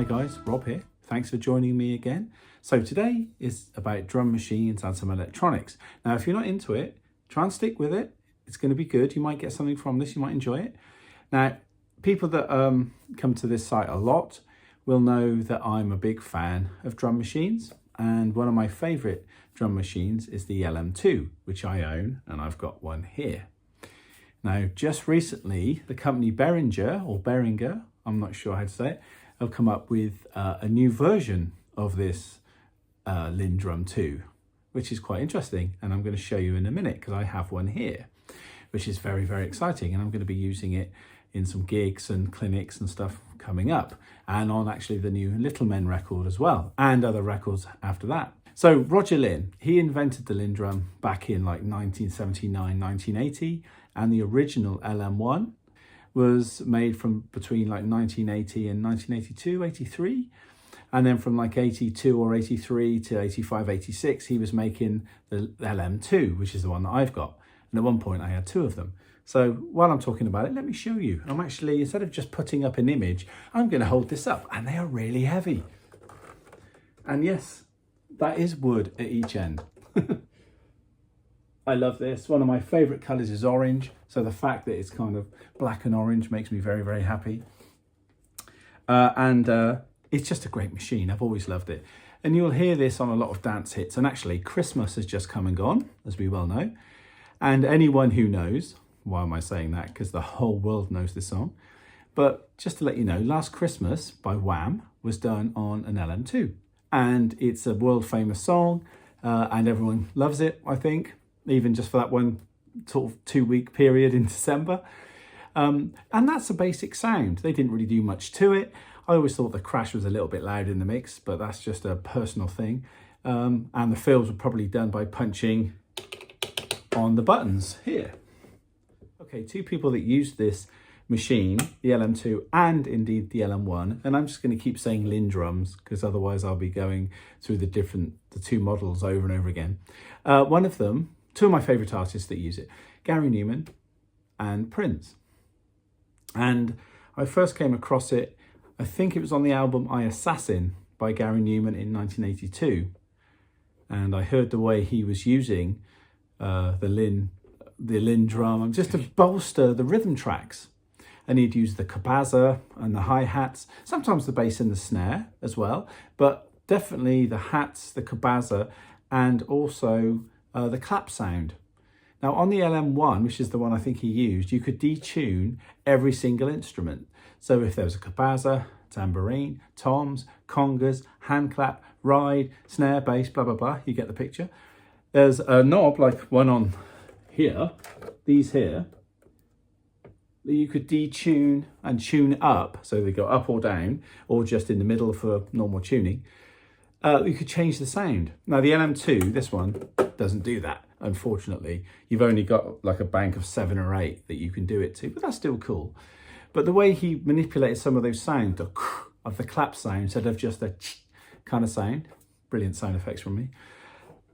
Hi guys, Rob here. Thanks for joining me again. So today is about drum machines and some electronics. Now, if you're not into it, try and stick with it. It's going to be good. You might get something from this. You might enjoy it. Now, people that come to this site a lot will know that I'm a big fan of drum machines. And one of my favorite drum machines is the LM2, which I own, and I've got one here. Now, just recently, the company Behringer, I'm not sure how to say it, have come up with a new version of this LinnDrum 2, which is quite interesting. And I'm going to show you in a minute because I have one here, which is very, very exciting. And I'm going to be using it in some gigs and clinics and stuff coming up, and on actually the new Little Men record as well, and other records after that. So Roger Linn, he invented the LinnDrum back in like 1979, 1980, and the original LM1 was made from between like 1980 and 1982, 83. And then from like 82 or 83 to 85, 86, he was making the LM2, which is the one that I've got. And at one point I had two of them. So while I'm talking about it, let me show you. I'm actually, instead of just putting up an image, I'm going to hold this up, and they are really heavy. And yes, that is wood at each end. I love this. One of my favorite colors is orange. So the fact that it's kind of black and orange makes me very, very happy. It's just a great machine. I've always loved it. And you'll hear this on a lot of dance hits. And actually Christmas has just come and gone, as we well know. And anyone who knows, why am I saying that? Because the whole world knows this song. But just to let you know, Last Christmas by Wham was done on an LM2. And it's a world famous song, and everyone loves it, I think, even just for that one sort of 2-week period in December. And that's a basic sound. They didn't really do much to it. I always thought the crash was a little bit loud in the mix, but that's just a personal thing. And the fills were probably done by punching on the buttons here. Okay, two people that used this machine, the LM2 and indeed the LM1, and I'm just going to keep saying LinnDrums because otherwise I'll be going through the two models over and over again. One of them, two of my favorite artists that use it, Gary Numan and Prince. And I first came across it, I think it was on the album I Assassin by Gary Numan in 1982. And I heard the way he was using the LinnDrum just to bolster the rhythm tracks. And he'd use the cabaza and the hi-hats, sometimes the bass and the snare as well, but definitely the hats, the cabaza, and also the clap sound. Now on the LM1, which is the one I think he used, you could detune every single instrument. So if there was a cabaza, tambourine, toms, congas, hand clap, ride, snare, bass, blah, blah, blah, you get the picture. There's a knob like one on here, these here, that you could detune and tune up, so they go up or down, or just in the middle for normal tuning. You could change the sound. Now the LM2, this one, doesn't do that, unfortunately. You've only got like a bank of 7 or 8 that you can do it to, but that's still cool. But the way he manipulated some of those sounds, of the clap sound, instead of just a kind of sound, brilliant sound effects from me,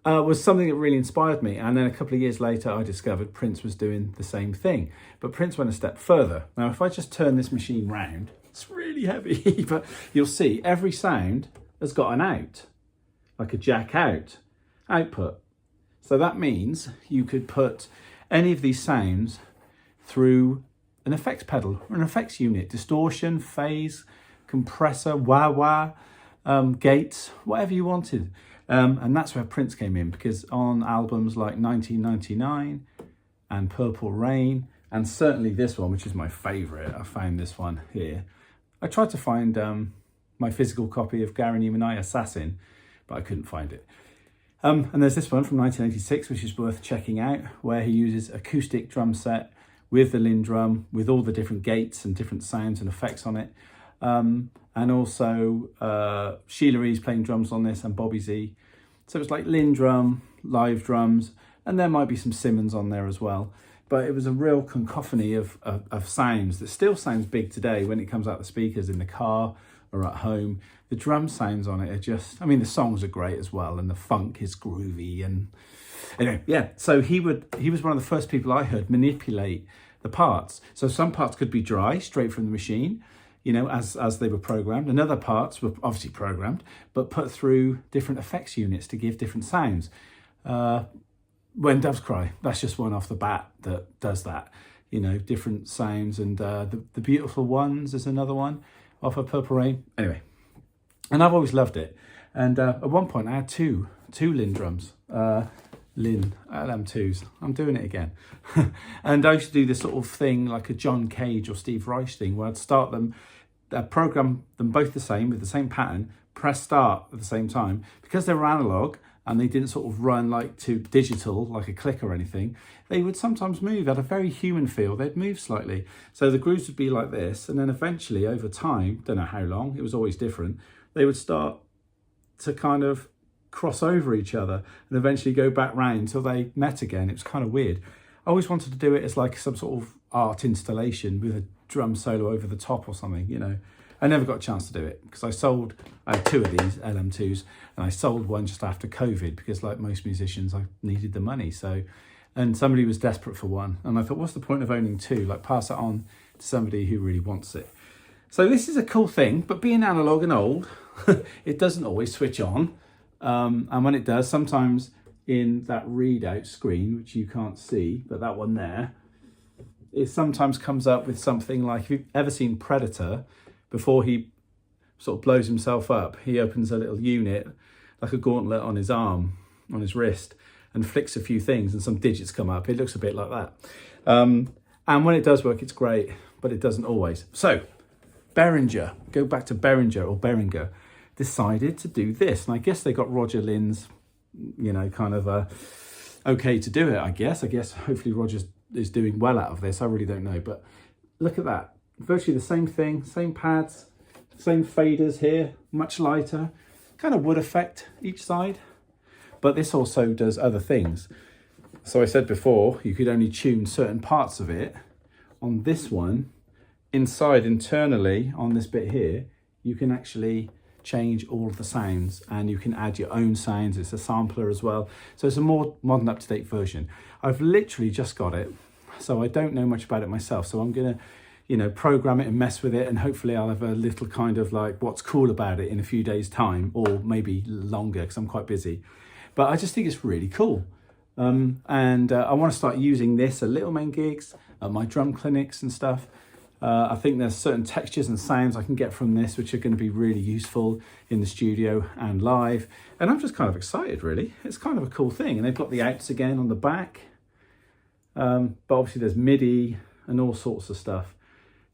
was something that really inspired me. And then a couple of years later, I discovered Prince was doing the same thing. But Prince went a step further. Now, if I just turn this machine round, it's really heavy, but you'll see every sound has got an out, like a jack out, output. So that means you could put any of these sounds through an effects pedal or an effects unit, distortion, phase, compressor, wah-wah, gates, whatever you wanted. And that's where Prince came in, because on albums like 1999 and Purple Rain, and certainly this one, which is my favorite, I found this one here. I tried to find my physical copy of Gary Numan I Assassin, but I couldn't find it. And there's this one from 1986, which is worth checking out, where he uses acoustic drum set with the LinnDrum, with all the different gates and different sounds and effects on it. And also Sheila E's playing drums on this, and Bobby Z. So it's like LinnDrum, live drums, and there might be some Simmons on there as well. But it was a real cacophony of sounds that still sounds big today when it comes out the speakers in the car or at home. The drum sounds on it are just, I mean, the songs are great as well, and the funk is groovy. And anyway, yeah, so he was one of the first people I heard manipulate the parts. So some parts could be dry, straight from the machine. you know, as they were programmed, and other parts were obviously programmed, but put through different effects units to give different sounds. When Doves Cry, that's just one off the bat that does that, you know, different sounds. And the Beautiful Ones is another one off of Purple Rain. Anyway, and I've always loved it. And at one point I had two LinnDrums, Linn LM2s. I'm doing it again. And I used to do this sort of thing like a John Cage or Steve Reich thing, where I'd start them, program them both the same with the same pattern, press start at the same time. Because they were analog and they didn't sort of run like to digital, like a click or anything, they would sometimes move at a very human feel. They'd move slightly. So the grooves would be like this. And then eventually over time, don't know how long, it was always different, they would start to kind of cross over each other and eventually go back round until they met again. It was kind of weird. I always wanted to do it as like some sort of art installation with a drum solo over the top or something, you know. I never got a chance to do it because I had two of these LM2s, and I sold one just after COVID because, like most musicians, I needed the money. So, and somebody was desperate for one, and I thought, what's the point of owning two? Like, pass it on to somebody who really wants it. So this is a cool thing, but being analog and old, it doesn't always switch on. And when it does, sometimes in that readout screen, which you can't see, but that one there, it sometimes comes up with something like, if you've ever seen Predator, before he sort of blows himself up, he opens a little unit, like a gauntlet on his arm, on his wrist, and flicks a few things and some digits come up. It looks a bit like that. And when it does work, it's great, but it doesn't always. So Behringer, go back to Behringer, decided to do this. And I guess they got Roger Linn's, you know, kind of okay to do it, I guess. Hopefully Roger is doing well out of this. I really don't know. But look at that. Virtually the same thing, same pads, same faders here, much lighter, kind of wood effect each side. But this also does other things. So I said before, you could only tune certain parts of it. On this one, inside internally on this bit here, you can actually change all of the sounds and you can add your own sounds. It's a sampler as well. So it's a more modern, up-to-date version. I've literally just got it, so I don't know much about it myself. So I'm gonna, you know, program it and mess with it, and hopefully I'll have a little kind of like what's cool about it in a few days' time, or maybe longer because I'm quite busy. But I just think it's really cool. I want to start using this at little main gigs, at my drum clinics and stuff. I think there's certain textures and sounds I can get from this which are going to be really useful in the studio and live. And I'm just kind of excited, really. It's kind of a cool thing. And they've got the outs again on the back. But obviously there's MIDI and all sorts of stuff.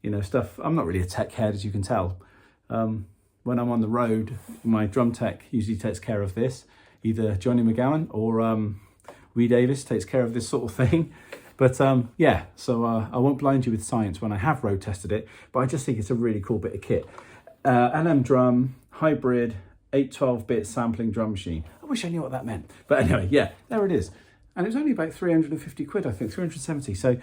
You know, stuff. I'm not really a tech head, as you can tell. When I'm on the road, my drum tech usually takes care of this. Either Johnny McGowan or Wee Davis takes care of this sort of thing. But yeah, so I won't blind you with science when I have road tested it, but I just think it's a really cool bit of kit. LmDrum hybrid 812-bit sampling drum machine. I wish I knew what that meant. But anyway, yeah, there it is. And it was only about 350 quid, I think, 370. So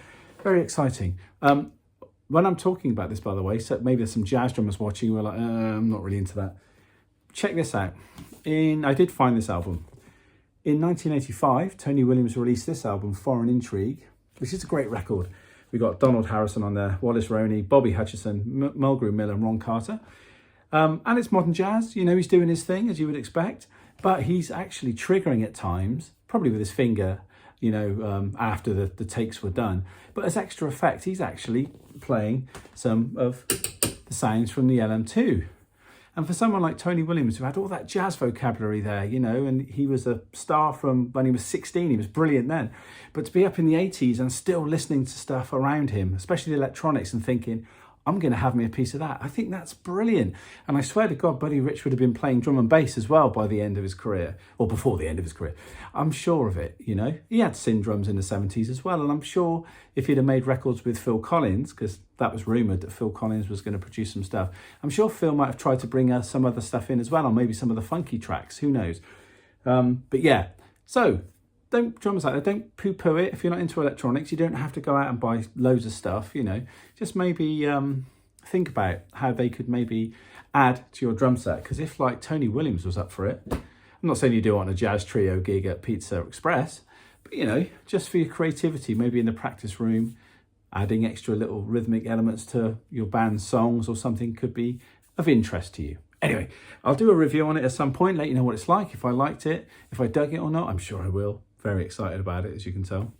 very exciting. When I'm talking about this, by the way, so maybe there's some jazz drummers watching who are like, I'm not really into that. Check this out. I did find this album. In 1985, Tony Williams released this album, Foreign Intrigue, which is a great record. We got Donald Harrison on there, Wallace Roney, Bobby Hutcherson, Mulgrew Miller, and Ron Carter. And it's modern jazz. You know, he's doing his thing, as you would expect, but he's actually triggering at times, probably with his finger, you know, after the takes were done. But as extra effect, he's actually playing some of the sounds from the LM2. And for someone like Tony Williams, who had all that jazz vocabulary there, you know, and he was a star from when he was 16, he was brilliant then. But to be up in the 80s and still listening to stuff around him, especially the electronics, and thinking, I'm going to have me a piece of that. I think that's brilliant. And I swear to God, Buddy Rich would have been playing drum and bass as well by the end of his career, or before the end of his career. I'm sure of it, you know. He had syndromes in the 70s as well. And I'm sure if he'd have made records with Phil Collins, because that was rumoured that Phil Collins was going to produce some stuff, I'm sure Phil might have tried to bring some other stuff in as well, or maybe some of the funky tracks, who knows. But yeah, so drummers out there, don't poo-poo it. If you're not into electronics, you don't have to go out and buy loads of stuff, you know. Just maybe think about how they could maybe add to your drum set. Because if, like, Tony Williams was up for it, I'm not saying you do it on a jazz trio gig at Pizza Express, but, you know, just for your creativity, maybe in the practice room, adding extra little rhythmic elements to your band's songs or something could be of interest to you. Anyway, I'll do a review on it at some point, let you know what it's like, if I liked it, if I dug it or not. I'm sure I will. Very excited about it, as you can tell.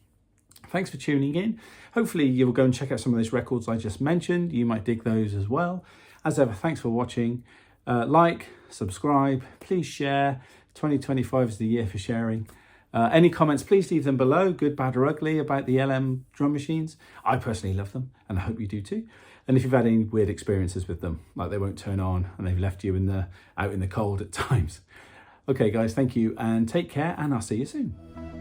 Thanks for tuning in. Hopefully you'll go and check out some of those records I just mentioned. You might dig those as well. As ever, thanks for watching. Like, subscribe, please share. 2025 is the year for sharing. Any comments, please leave them below, good, bad or ugly, about the LM drum machines. I personally love them, and I hope you do too. And if you've had any weird experiences with them, like they won't turn on and they've left you out in the cold at times. Okay guys, thank you and take care, and I'll see you soon.